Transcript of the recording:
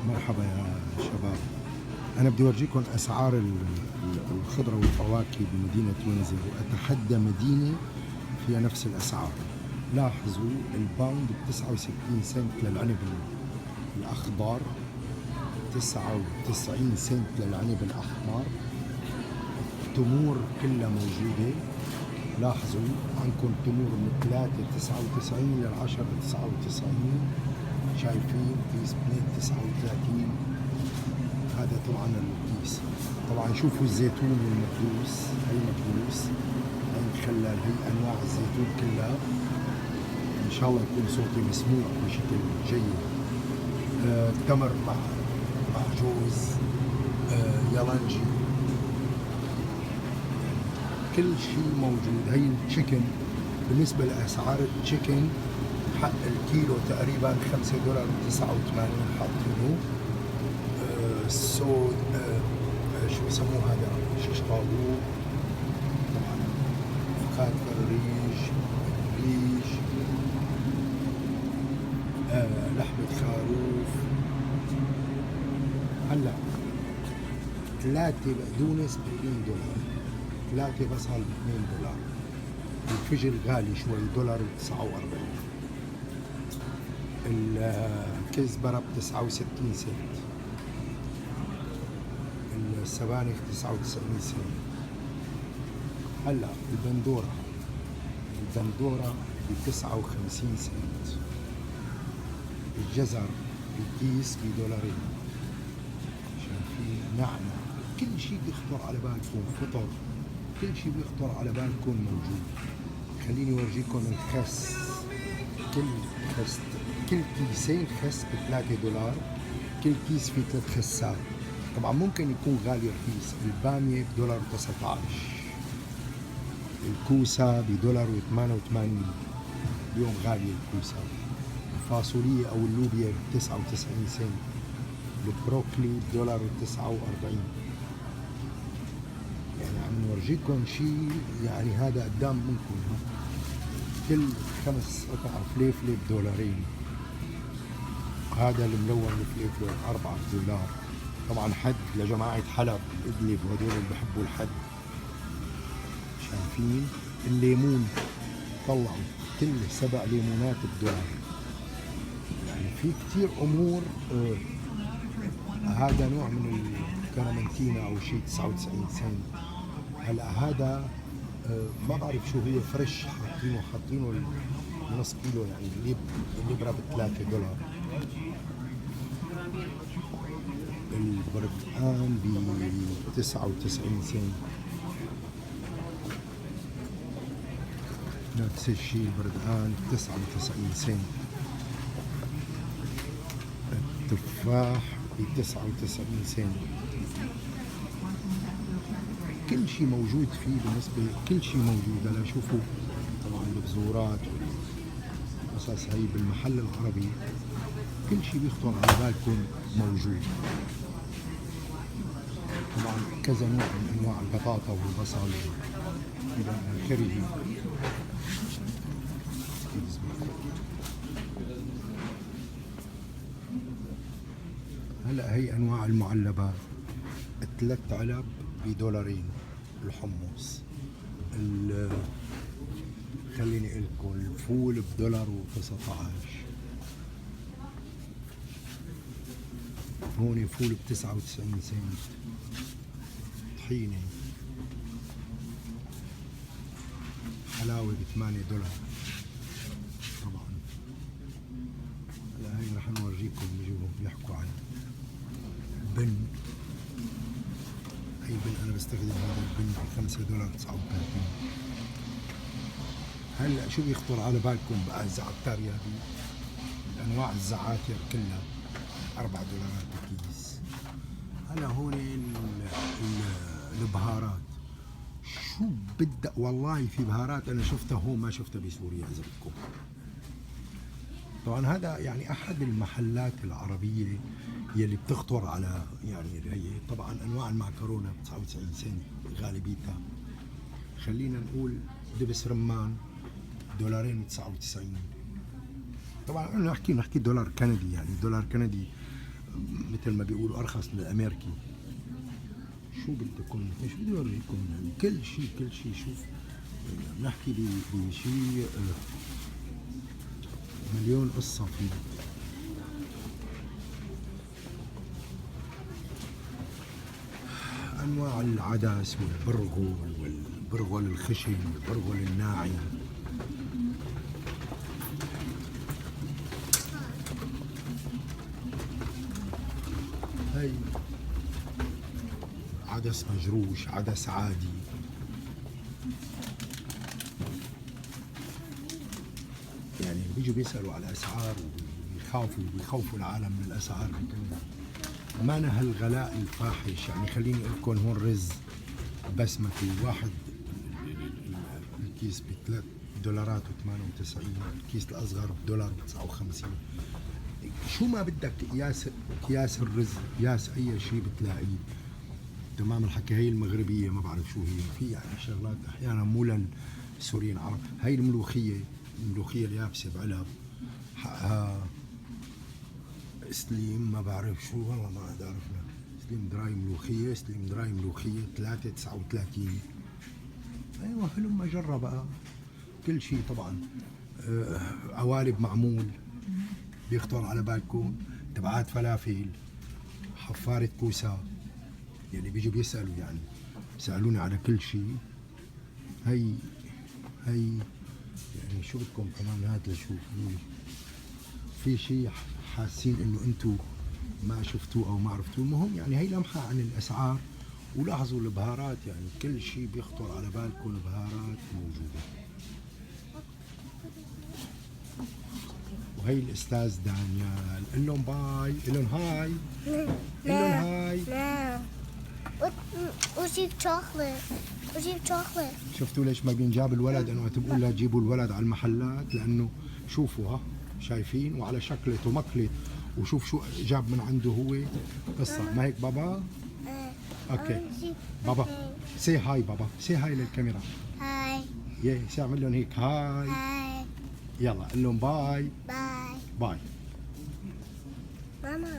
مرحبا يا شباب. أنا بدي أورجيكم أسعار الخضرة والفواكه بمدينة وينزر، وأتحدى مدينة فيها نفس الأسعار. لاحظوا الباوند ب69 سنت للعنب الأخضر، 99 سنت للعنب الأحمر. التمور كلها موجودة. لاحظوا عندكم تمور من 3.99 لل10 99. شايفين كيس 2.39. هذا طبعا الكيس. طبعا شوفوا الزيتون والمكدوس، هي مكدوس، هي مخلل، هي انواع الزيتون كلها. ان شاء الله يكون صوتي مسموع بشكل جيد. تمر مع جوز، يالنجي، كل شيء موجود. هي التشيكن. بالنسبة لأسعار التشيكن، حق الكيلو تقريبا $5.89 حاطينه. السود، شو يسموه هذا، شيش طاووق، طبعا فخاد فريج، ريش، لحمة خروف. هلا 3 بقدونس $2، 3 بصل $2. الفجل غالي شوي، $1.49. الكزبرة ب69 سنت. السبانخ 99 سنت. هلا البندورة ب59 سنت. الجزر الكيس $2. شايفين؟ نعناع، كل شيء بيخطر على بالكم، فطر، كل شيء بيخطر على بالكم موجود. خليني اورجيكم الخس. كل كيسين خس ب$3. كل كيس فيه 3 خسات. طبعا ممكن يكون غالي رخيص. البامية $1.19. الكوسة $1.88. اليوم غالية الكوسة. الفاصولية أو اللوبيا ب99 سنت. البروكلي $1.49. يعني عم نورجيكم شيء، يعني هذا قدام منكم. كل 5 قطع فليفلة $2. هذا الملون الفليفلة $4. طبعا حد لجماعة حلب، إدلب، وهدول اللي بحبوا الحد. شايفين؟ الليمون طلعوا كل 7 ليمونات $1. يعني في كتير أمور. هذا نوع من الكرامنتينا أو شيء 99 سنت. هلا هذا ما بعرف شو هو، فريش، حاطينه نص كيلو، يعني الليبرة $3. البرتقال ب99 سنت. نفس الشيء البرتقال 99 سنت. التفاح ب99 سنت. كل شيء موجود فيه، بالنسبة كل شيء موجود. هلا شوفوا طبعا البذورات والقصص هي بالمحل العربي، كل شيء بيخطر على بالكم موجود. طبعا كذا نوع من انواع البطاطا والبصل الى اخره. هلا هي انواع المعلبات. 3 علب $2. الحمص، خليني اقول لكم الفول $1.19. هون فول ب99 سنت. طحينة، حلاوة $8. طبعا هلا هي رح نورجيكم، بيجوا بيحكوا عن بن. هي بن، انا بستخدم هذا البن $5.39. هلا شو بيخطر على بالكم بقى؟ الزعتر هذه، انواع الزعاتر كلها $4 بكيس. هلا هون البهارات، شو بدك والله. في بهارات انا شفتها هون ما شفتها بسوريا اذا بدكم. طبعا هذا يعني احد المحلات العربيه يلي بتخطر على، يعني هي طبعا انواع المعكرونه ب99 سنت غالبيتها. خلينا نقول دبس رمان $2.99. طبعا انا نحكي $1 كندي، يعني $1 كندي مثل ما بيقولوا ارخص من الامريكي. شو بدكم، مش بدي اوريكم كل شيء كل شيء. شوف بنحكي بشيء مليون قصة فيه. انواع العدس والبرغل والبرغل الخشن والبرغل الناعم. هي عدس مجروش، عدس عادي. يعني بيجوا بيسألوا على الأسعار وبيخوفوا العالم من الأسعار. ما أنا هالغلاء الفاحش. يعني خليني أقول لكم هون رز بسمتي واحد الكيس $3.98، الكيس الأصغر $1.59. شو ما بدك أكياس الرز، أكياس أي شيء بتلاقيه. تمام الحكي. هي المغربية ما بعرف شو هي، في يعني شغلات أحيانا مو للسوريين عرب. هي الملوخية اليابسة بعلب حقها سليم، ما بعرف شو والله ما عرفنا. سليم دراي ملوخية 3.39. ايوه هلما جرب بقى كل شيء طبعا. قوالب معمول بيخطر على بالكم، تبعات فلافل، حفارة كوسة. يعني بيجوا بيسألوا، يعني بيسألوني على كل شيء. هي يعني شو بدكم كمان هاد لشوف في شيء حاسين انه انتم ما شفتوه او ما عرفتوه. المهم يعني هي لمحة عن الاسعار. ولاحظوا البهارات، يعني كل شيء بيخطر على بالكم البهارات موجودة. وهي الاستاذ دانيال، قل لهم باي، قل لهم هاي، قل لهم هاي. وجيب شوكولات. شفتوا ليش ما بينجاب الولد؟ انه تبقوا لا تجيبوا الولد على المحلات، لانه شوفوا ها شايفين وعلى شكلة ومكلة. وشوف شو جاب من عنده هو قصة. ما هيك بابا؟ اوكي بابا سي هاي، بابا سي هاي للكاميرا. هاي. سي اعمل لهم هيك هاي. هاي. يلا قل لهم باي. باي. باي. ماما.